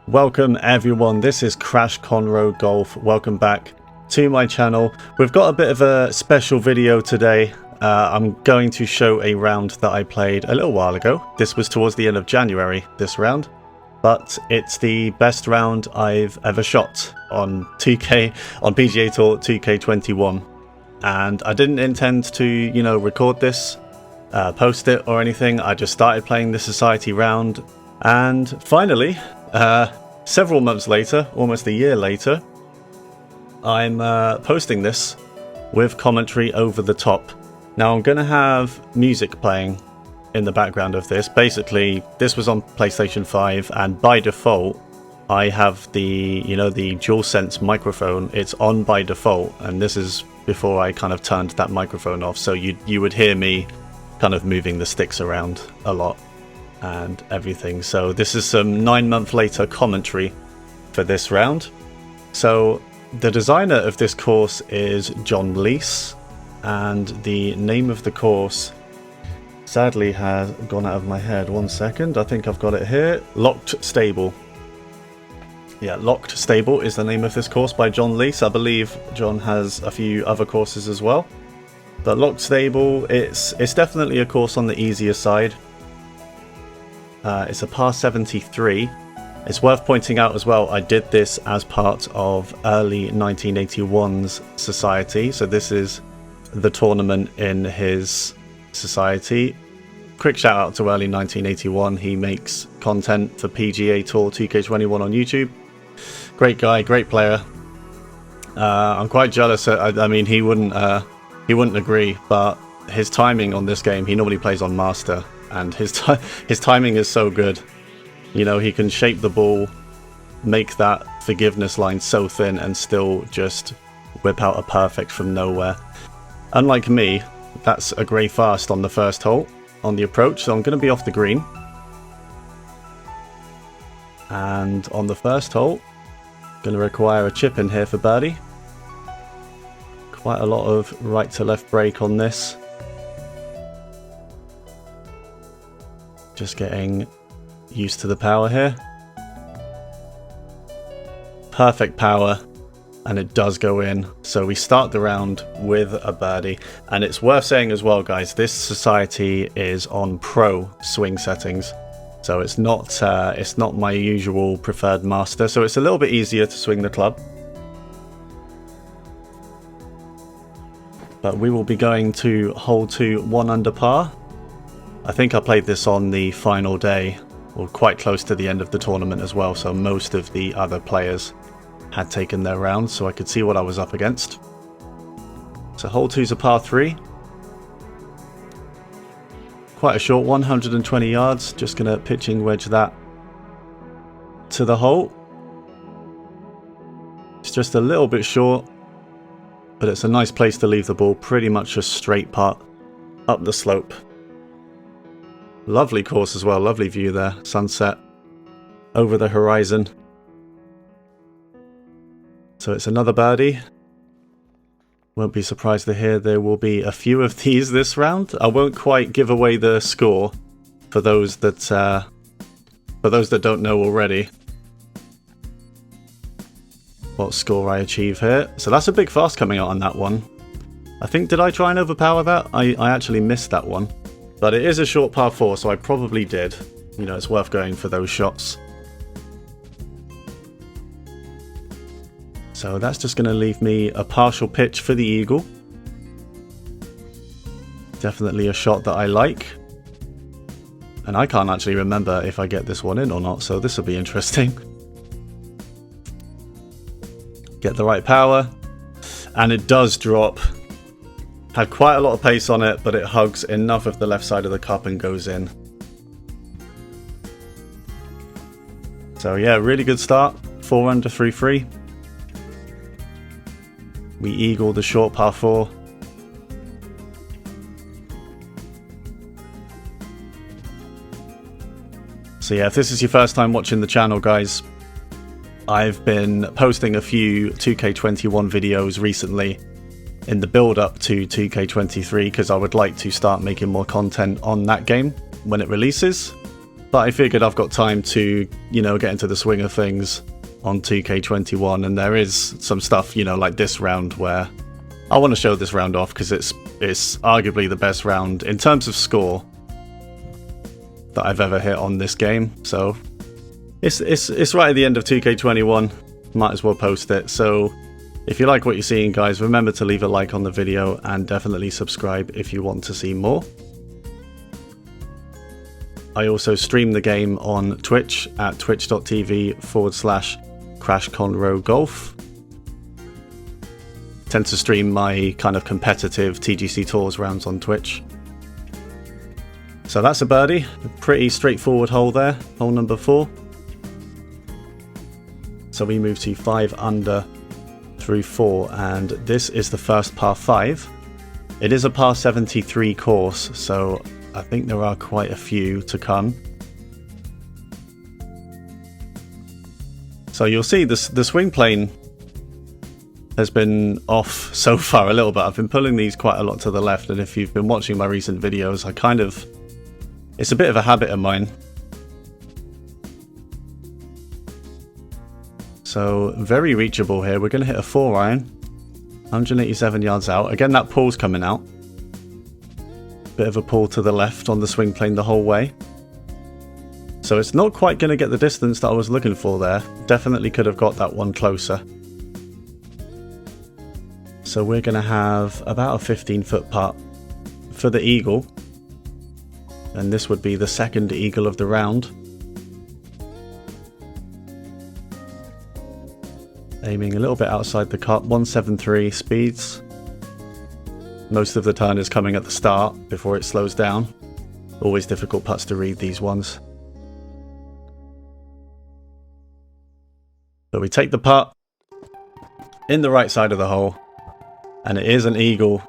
Welcome everyone, this is Crash Conroe Golf. Welcome back to my channel. We've got a bit of a special video today. I'm going to show a round that I played a little while ago. This was towards the end of January, this round. But it's the best round I've ever shot on 2K, on PGA Tour 2K21. And I didn't intend to, record this, post it or anything. I just started playing the Society round. And finally, several months later, almost a year later, I'm posting this with commentary over the top. Now I'm going to have music playing in the background of this. Basically, this was on PlayStation 5, and by default, I have the, the DualSense microphone. It's on by default, and this is before I kind of turned that microphone off. So you would hear me kind of moving the sticks around a lot and everything. So this is some 9 months later commentary for this round. So the designer of this course is John Lees, and the name of the course sadly has gone out of my head. 1 second, I think I've got it here. Locked Stable. Yeah, Locked Stable is the name of this course by John Lees. I believe John has a few other courses as well. But Locked Stable, it's definitely a course on the easier side. It's a par 73. It's worth pointing out as well, I did this as part of early 1981's Society. So this is the tournament in his Society. Quick shout out to early 1981. He makes content for PGA Tour 2K21 on YouTube. Great guy, great player. I'm quite jealous. I mean, he wouldn't agree, but his timing on this game, he normally plays on Master, and his timing is so good. He can shape the ball, make that forgiveness line so thin, and still just whip out a perfect from nowhere. Unlike me, that's a grey fast on the first hole on the approach, so I'm going to be off the green. And on the first hole, going to require a chip in here for birdie. Quite a lot of right to left break on this. Just getting used to the power here. Perfect power. And it does go in. So we start the round with a birdie. And it's worth saying as well, guys, this Society is on pro swing settings. So it's not my usual preferred Master. So it's a little bit easier to swing the club. But we will be going to hole 2, 1 under par. I think I played this on the final day, or quite close to the end of the tournament as well. So most of the other players had taken their rounds, so I could see what I was up against. So hole 2's a par 3. Quite a short 120 yards. Just going to pitching wedge that to the hole. It's just a little bit short, but it's a nice place to leave the ball. Pretty much a straight putt up the slope. Lovely course as well. Lovely view there. Sunset over the horizon. So it's another birdie. Won't be surprised to hear there will be a few of these this round. I won't quite give away the score for those that don't know already what score I achieve here. So that's a big fast coming out on that one. I think, did I try and overpower that? I actually missed that one. But it is a short par 4, so I probably did. It's worth going for those shots. So that's just going to leave me a partial pitch for the eagle. Definitely a shot that I like. And I can't actually remember if I get this one in or not, so this will be interesting. Get the right power. And it does drop. Had quite a lot of pace on it, but it hugs enough of the left side of the cup and goes in. So yeah, really good start. 4 under 3-3. We eagle the short par 4. So yeah, if this is your first time watching the channel, guys, I've been posting a few 2K21 videos recently in the build up to 2K23 because I would like to start making more content on that game when it releases. But I figured I've got time to, you know, get into the swing of things on 2K21, and there is some stuff, you know, like this round where I want to show this round off because it's arguably the best round in terms of score that I've ever hit on this game. So it's right at the end of 2K21. Might as well post it. So if you like what you're seeing, guys, remember to leave a like on the video and definitely subscribe if you want to see more. I also stream the game on Twitch at twitch.tv/CrashConroeGolf. Tend to stream my kind of competitive TGC Tours rounds on Twitch. So that's a birdie. A pretty straightforward hole there, hole number 4. So we move to 5 under through 4, and this is the first par 5. It is a par 73 course, so I think there are quite a few to come. So you'll see the swing plane has been off so far a little bit. I've been pulling these quite a lot to the left, and if you've been watching my recent videos, it's a bit of a habit of mine. So very reachable here. We're going to hit a 4-iron, 187 yards out. Again, that pull's coming out. Bit of a pull to the left on the swing plane the whole way. So it's not quite going to get the distance that I was looking for there. Definitely could have got that one closer. So we're going to have about a 15-foot putt for the eagle. And this would be the second eagle of the round. Aiming a little bit outside the cup, 173 speeds. Most of the turn is coming at the start before it slows down. Always difficult putts to read, these ones. So we take the putt in the right side of the hole, and it is an eagle,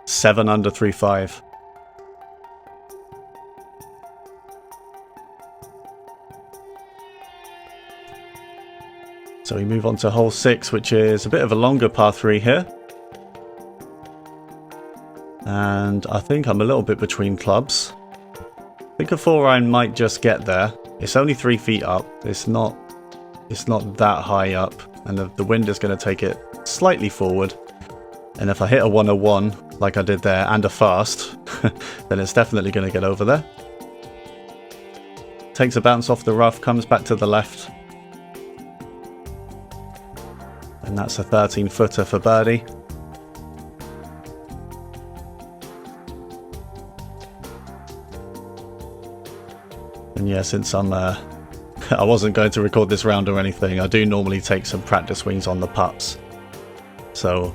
7 under through 5. So we move on to hole 6, which is a bit of a longer par 3 here. And I think I'm a little bit between clubs. I think a 4-iron might just get there. It's only 3 feet up. It's not that high up, and the wind is going to take it slightly forward. And if I hit a 101 like I did there and a fast, then it's definitely going to get over there. Takes a bounce off the rough, comes back to the left. And that's a 13-footer for birdie. And yeah, since I wasn't going to record this round or anything, I do normally take some practice swings on the putts. So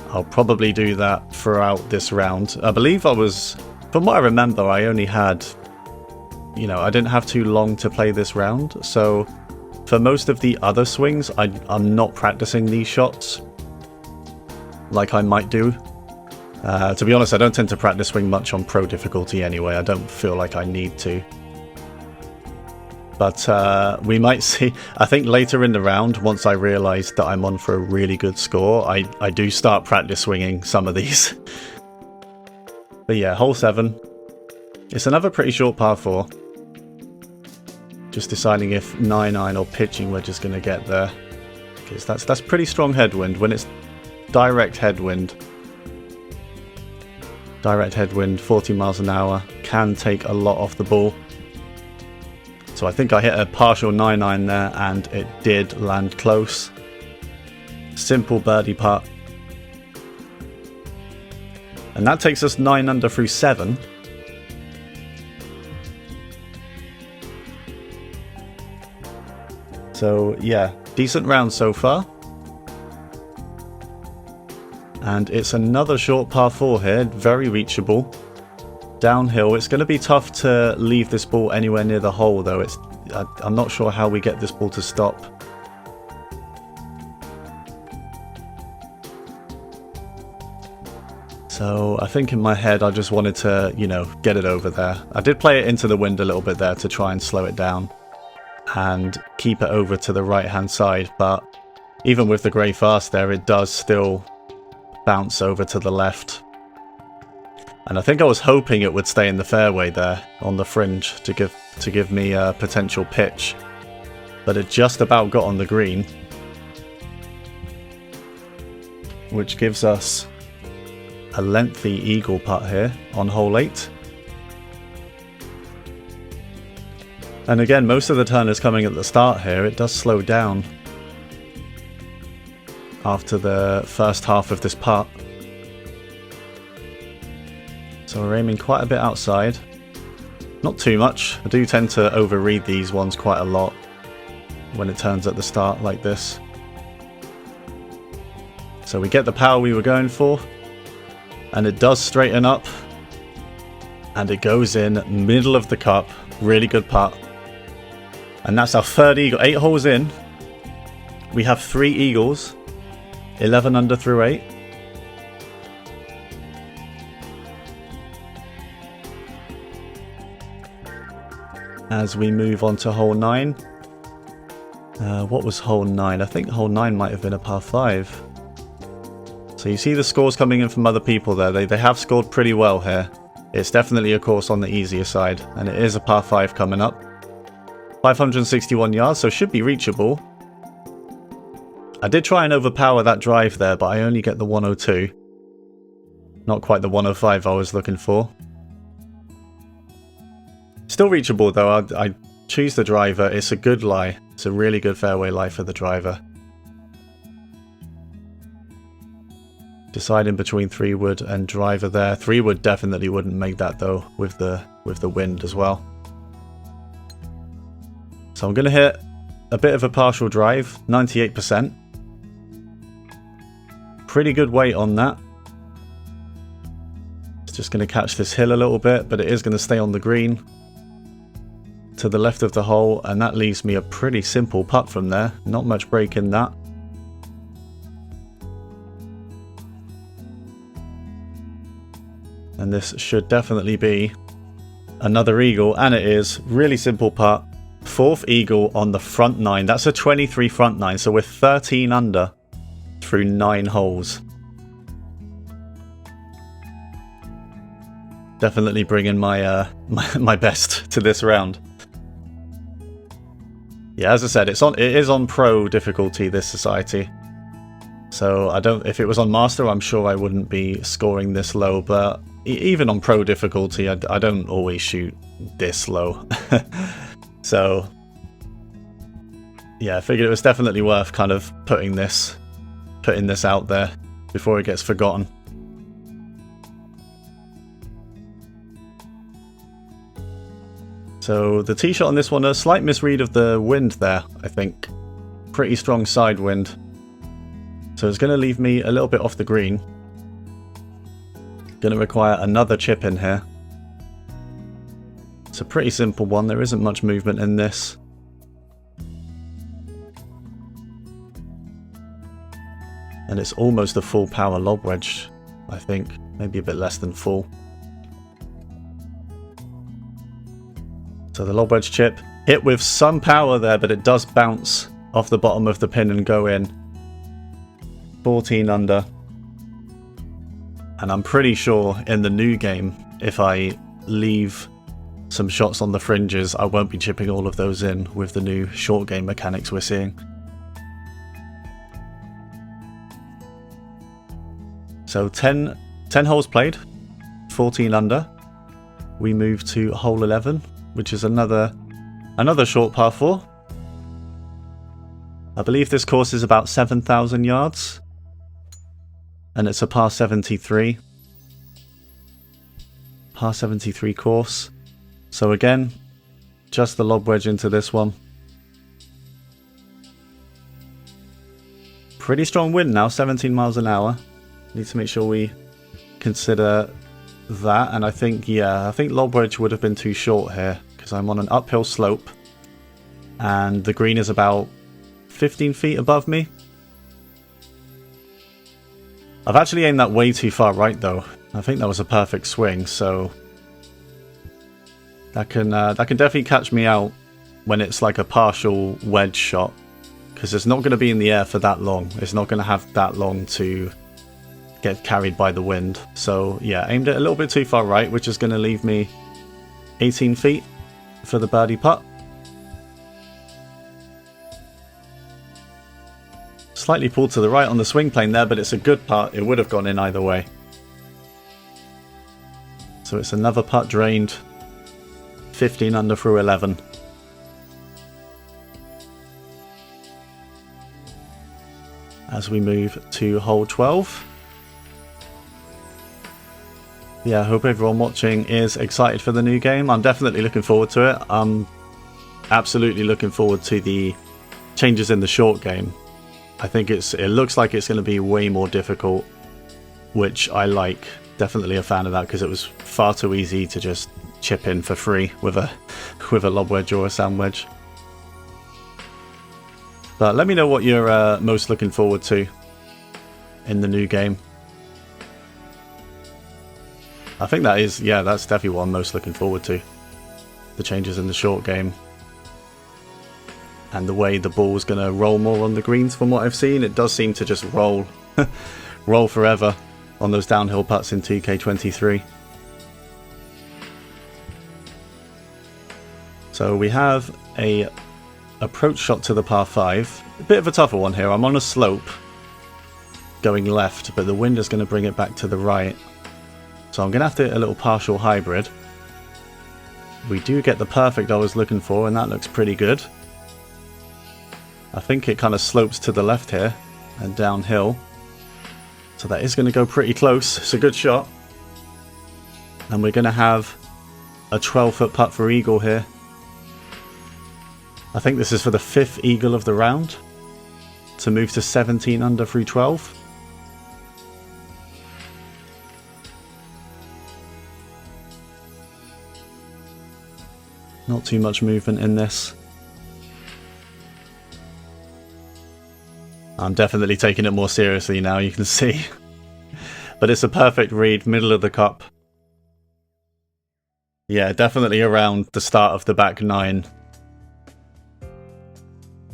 I'll probably do that throughout this round. I believe from what I remember, I only had, I didn't have too long to play this round. So for most of the other swings, I'm not practicing these shots like I might do. To be honest, I don't tend to practice swing much on pro difficulty anyway. I don't feel like I need to. But we might see, I think later in the round, once I realise that I'm on for a really good score, I do start practice swinging some of these. But yeah, hole 7. It's another pretty short par 4. Just deciding if 9-iron or pitching we're just going to get there. Because that's pretty strong headwind. When it's direct headwind, 40 miles an hour, can take a lot off the ball. So I think I hit a partial 9-iron there, and it did land close. Simple birdie putt. And that takes us 9 under through 7. So yeah, decent round so far. And it's another short par 4 here, very reachable. Downhill, it's going to be tough to leave this ball anywhere near the hole though. I'm not sure how we get this ball to stop. So I think in my head I just wanted to, get it over there. I did play it into the wind a little bit there to try and slow it down and keep it over to the right hand side, but even with the grey fast there, it does still bounce over to the left. And I think I was hoping it would stay in the fairway there on the fringe to give me a potential pitch. But it just about got on the green, which gives us a lengthy eagle putt here on hole 8. And again, most of the turn is coming at the start here. It does slow down after the first half of this putt. So we're aiming quite a bit outside. Not too much. I do tend to overread these ones quite a lot when it turns at the start like this. So we get the power we were going for, and it does straighten up, and it goes in middle of the cup. Really good putt. And that's our third eagle. 8 holes in, we have 3 eagles, 11 under through 8. As we move on to hole 9. What was hole 9? I think hole 9 might have been a par 5. So you see the scores coming in from other people there. They have scored pretty well here. It's definitely a course on the easier side, and it is a par 5 coming up. 561 yards, so should be reachable. I did try and overpower that drive there, but I only get the 102. Not quite the 105 I was looking for. Still reachable though. I choose the driver. It's a good lie. It's a really good fairway lie for the driver. Deciding between 3-wood and driver there. 3-wood definitely wouldn't make that though with the wind as well. So I'm going to hit a bit of a partial drive, 98%. Pretty good weight on that. It's just going to catch this hill a little bit, but it is going to stay on the green to the left of the hole, and that leaves me a pretty simple putt from there. Not much break in that. And this should definitely be another eagle, and it is. Really simple putt. 4th eagle on the front 9. That's a 23 front 9, so we're 13 under through 9 holes. Definitely bringing my my best to this round. Yeah, as I said, it is on pro difficulty, this society. So if it was on master, I'm sure I wouldn't be scoring this low, but even on pro difficulty, I don't always shoot this low. So yeah, I figured it was definitely worth kind of putting this out there before it gets forgotten. So the tee shot on this one, a slight misread of the wind there, I think. Pretty strong side wind. So it's going to leave me a little bit off the green. Going to require another chip in here. It's a pretty simple one, there isn't much movement in this. And it's almost a full power lob wedge, I think. Maybe a bit less than full. So the lob wedge chip, hit with some power there, but it does bounce off the bottom of the pin and go in. 14 under. And I'm pretty sure in the new game, if I leave some shots on the fringes, I won't be chipping all of those in with the new short game mechanics we're seeing. So 10 holes played, 14 under. We move to hole 11, which is another short par 4. I believe this course is about 7,000 yards. And it's a par 73. Par 73 course. So again, just the lob wedge into this one. Pretty strong wind now, 17 miles an hour. Need to make sure we consider that. And I think lob wedge would have been too short here, because I'm on an uphill slope. And the green is about 15 feet above me. I've actually aimed that way too far right though. I think that was a perfect swing, so that can definitely catch me out when it's like a partial wedge shot, because it's not going to be in the air for that long. It's not going to have that long to get carried by the wind. So yeah, aimed it a little bit too far right, which is going to leave me 18 feet for the birdie putt. Slightly pulled to the right on the swing plane there, but it's a good putt. It would have gone in either way. So it's another putt drained. 15 under through 11. As we move to hole 12. Yeah, I hope everyone watching is excited for the new game. I'm definitely looking forward to it. I'm absolutely looking forward to the changes in the short game. I think it looks like it's going to be way more difficult, which I like. Definitely a fan of that because it was far too easy to just chip in for free with a lob wedge or a sand wedge. But let me know what you're most looking forward to in the new game. I think that is, yeah, that's definitely what I'm most looking forward to. The changes in the short game. And the way the ball's going to roll more on the greens from what I've seen. It does seem to just roll roll forever on those downhill putts in 2K23. So we have a approach shot to the par 5. A bit of a tougher one here. I'm on a slope going left, but the wind is going to bring it back to the right. So I'm going to have to do a little partial hybrid. We do get the perfect I was looking for, and that looks pretty good. I think it kind of slopes to the left here and downhill. So that is going to go pretty close. It's a good shot. And we're going to have a 12-foot putt for eagle here. I think this is for the 5th eagle of the round. To move to 17 under through 12. Not too much movement in this. I'm definitely taking it more seriously now, you can see. But it's a perfect read, middle of the cup. Yeah, definitely around the start of the back 9.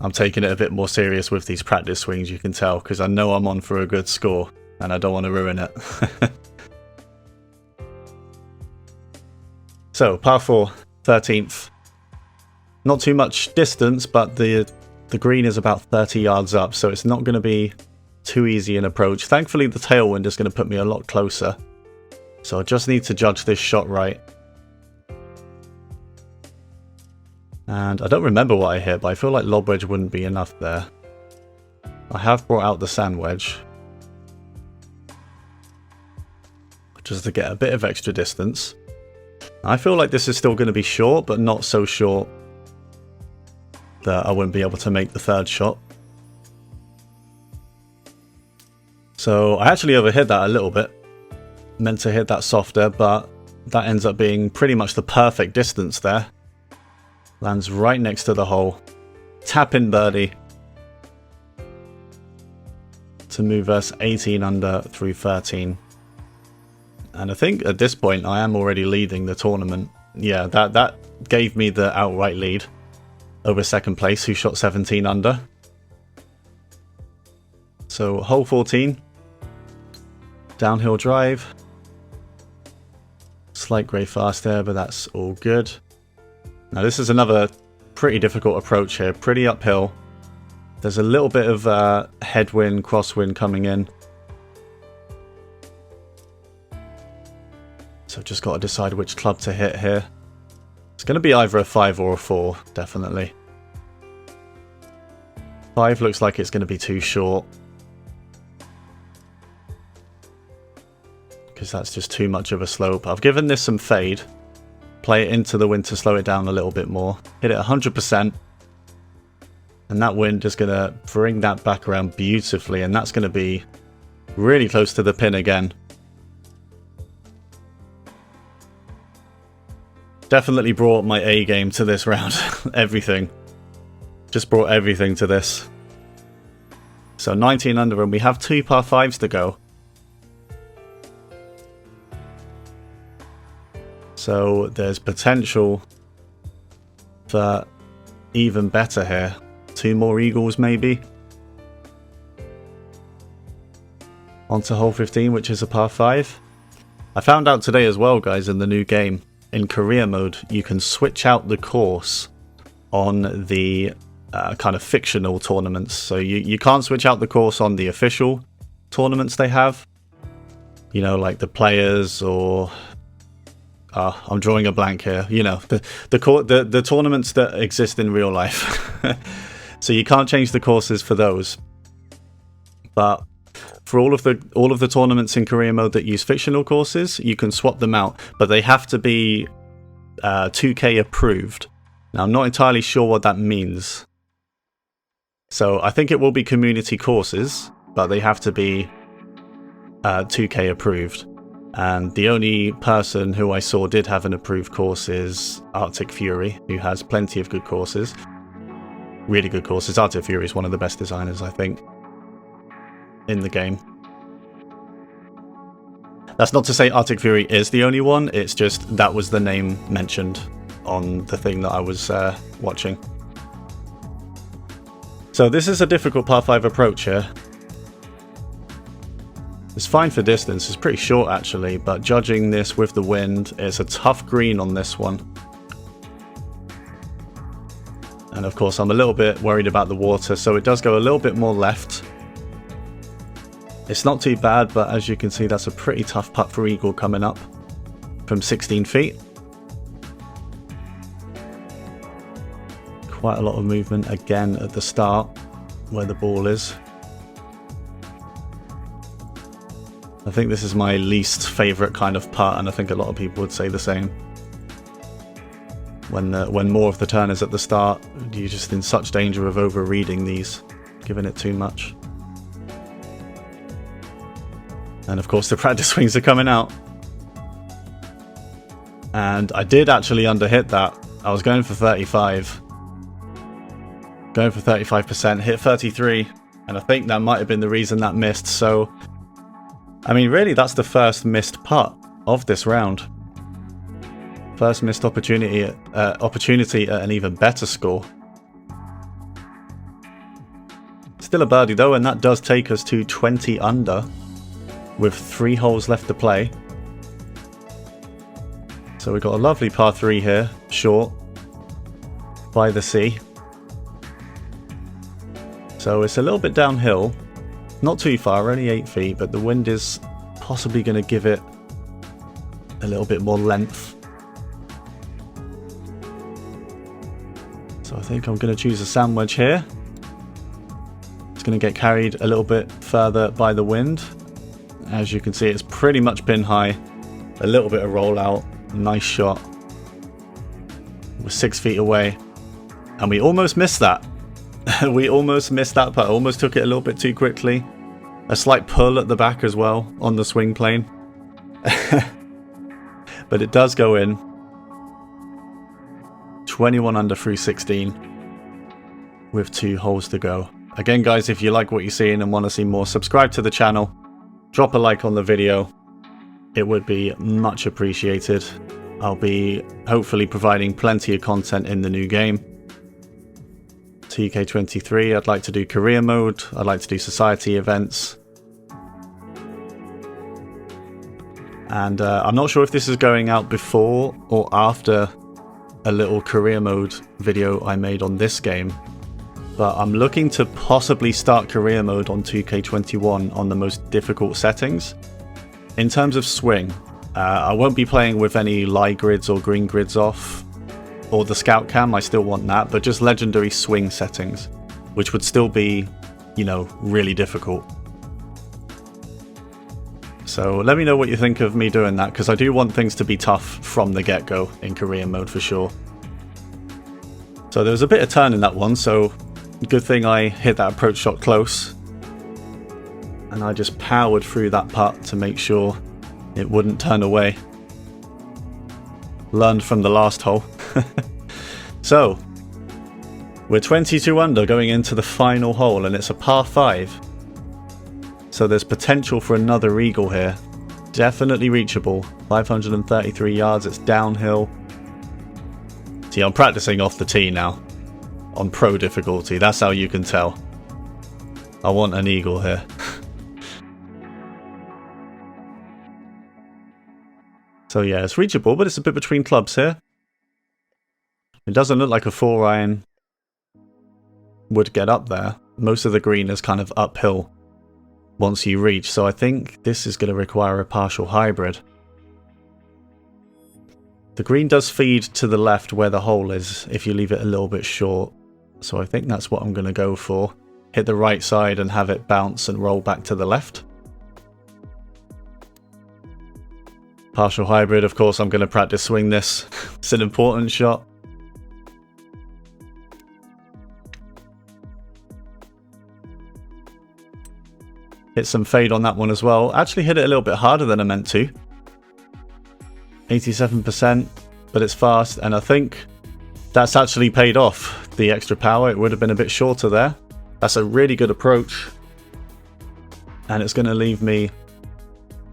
I'm taking it a bit more serious with these practice swings, you can tell, because I know I'm on for a good score, and I don't want to ruin it. So, par 4, 13th. Not too much distance, but the green is about 30 yards up, so it's not going to be too easy an approach. Thankfully, the tailwind is going to put me a lot closer. So I just need to judge this shot right. And I don't remember what I hit, but I feel like lob wedge wouldn't be enough there. I have brought out the sand wedge, just to get a bit of extra distance. I feel like this is still going to be short, but not so short that I wouldn't be able to make the 3rd shot. So I actually overhit that a little bit. Meant to hit that softer, but that ends up being pretty much the perfect distance there. Lands right next to the hole. Tap in birdie. To move us 18 under through 13. And I think at this point I am already leading the tournament. Yeah, that gave me the outright lead over 2nd place, who shot 17 under. So hole 14. Downhill drive. Slight grey fast there, but that's all good. Now this is another pretty difficult approach here. Pretty uphill. There's a little bit of headwind, crosswind coming in. So just got to decide which club to hit here. It's going to be either a 5 or a 4, definitely. 5 looks like it's going to be too short. Because that's just too much of a slope. I've given this some fade. Play it into the wind to slow it down a little bit more. Hit it 100%. And that wind is going to bring that back around beautifully. And that's going to be really close to the pin again. Definitely brought my A game to this round. Everything. Just brought everything to this. So 19 under, and we have 2 par 5s to go. So there's potential for even better here. 2 more eagles maybe. onto hole 15, which is a par 5. I found out today as well, guys, in the new game, in career mode, you can switch out the course on the kind of fictional tournaments. So you can't switch out the course on the official tournaments they have. You know, like the players or... I'm drawing a blank here. You know, the tournaments that exist in real life. So you can't change the courses for those. But for all of the tournaments in career mode that use fictional courses, you can swap them out, but they have to be 2K approved. Now, I'm not entirely sure what that means. So I think it will be community courses, but they have to be 2K approved. And the only person who I saw did have an approved course is Arctic Fury, who has plenty of good courses. Really good courses. Arctic Fury is one of the best designers, I think, in the game. That's not to say Arctic Fury is the only one, it's just that was the name mentioned on the thing that I was watching. So this is a difficult par 5 approach here. It's fine for distance, it's pretty short actually, but judging this with the wind, it's a tough green on this one. And of course I'm a little bit worried about the water, so it does go a little bit more left. It's not too bad, but as you can see, that's a pretty tough putt for eagle coming up from 16 feet. Quite a lot of movement again at the start where the ball is. I think this is my least favourite kind of putt, and I think a lot of people would say the same. When more of the turn is at the start, you're just in such danger of overreading these, giving it too much. And of course the practice swings are coming out. And I did actually underhit that. I was going for 35. Going for 35%, hit 33, and I think that might have been the reason that missed. So, I mean, really, that's the first missed putt of this round. First missed opportunity at an even better score. Still a birdie though, and that does take us to 20 under, with 3 holes left to play. So we've got a lovely par 3 here, short, by the sea. So it's a little bit downhill, not too far, only 8 feet, but the wind is possibly going to give it a little bit more length. So I think I'm going to choose a sand wedge here. It's going to get carried a little bit further by the wind. As you can see, it's pretty much pin high, a little bit of rollout, nice shot. We're 6 feet away, and we almost missed that. We almost missed that putt, almost took it a little bit too quickly. A slight pull at the back as well on the swing plane. But it does go in. 21 under through 16 with 2 holes to go. Again, guys, if you like what you're seeing and want to see more, subscribe to the channel. Drop a like on the video. It would be much appreciated. I'll be hopefully providing plenty of content in the new game. TK23, I'd like to do career mode, I'd like to do society events. And I'm not sure if this is going out before or after a little career mode video I made on this game. But I'm looking to possibly start career mode on 2K21 on the most difficult settings. In terms of swing, I won't be playing with any lie grids or green grids off, or the scout cam, I still want that, but just legendary swing settings, which would still be, you know, really difficult. So let me know what you think of me doing that, because I do want things to be tough from the get-go in career mode for sure. So there was a bit of turn in that one, so good thing I hit that approach shot close. And I just powered through that putt to make sure it wouldn't turn away. Learned from the last hole. So, we're 22 under going into the final hole, and it's a par 5. So there's potential for another eagle here. Definitely reachable. 533 yards, it's downhill. See, I'm practicing off the tee now. On pro difficulty, that's how you can tell. I want an eagle here. So yeah, it's reachable, but it's a bit between clubs here. It doesn't look like a 4-iron would get up there. Most of the green is kind of uphill once you reach, so I think this is going to require a partial hybrid. The green does feed to the left where the hole is if you leave it a little bit short, so I think that's what I'm going to go for. Hit the right side and have it bounce and roll back to the left. Partial hybrid, of course, I'm going to practice swing this. It's an important shot. Hit some fade on that one as well. Actually hit it a little bit harder than I meant to. 87%, but it's fast, and I think that's actually paid off. The extra power, it would have been a bit shorter there. That's a really good approach. And it's going to leave me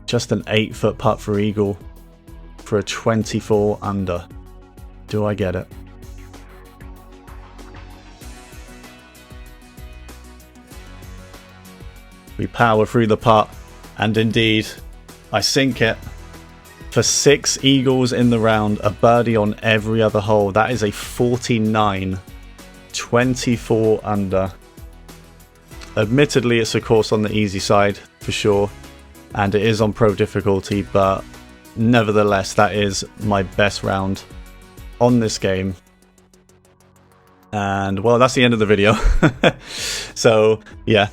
just an 8-foot putt for eagle for a 24 under. Do I get it? We power through the putt, and indeed, I sink it for 6 eagles in the round, a birdie on every other hole. That is a 49, 24 under. Admittedly, it's a course on the easy side for sure, and it is on pro difficulty, but nevertheless, that is my best round on this game. And well, that's the end of the video. So yeah,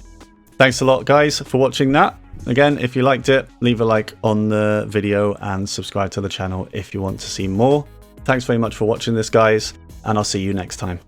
thanks a lot guys for watching that. Again, if you liked it, leave a like on the video and subscribe to the channel if you want to see more. Thanks very much for watching this guys, and I'll see you next time.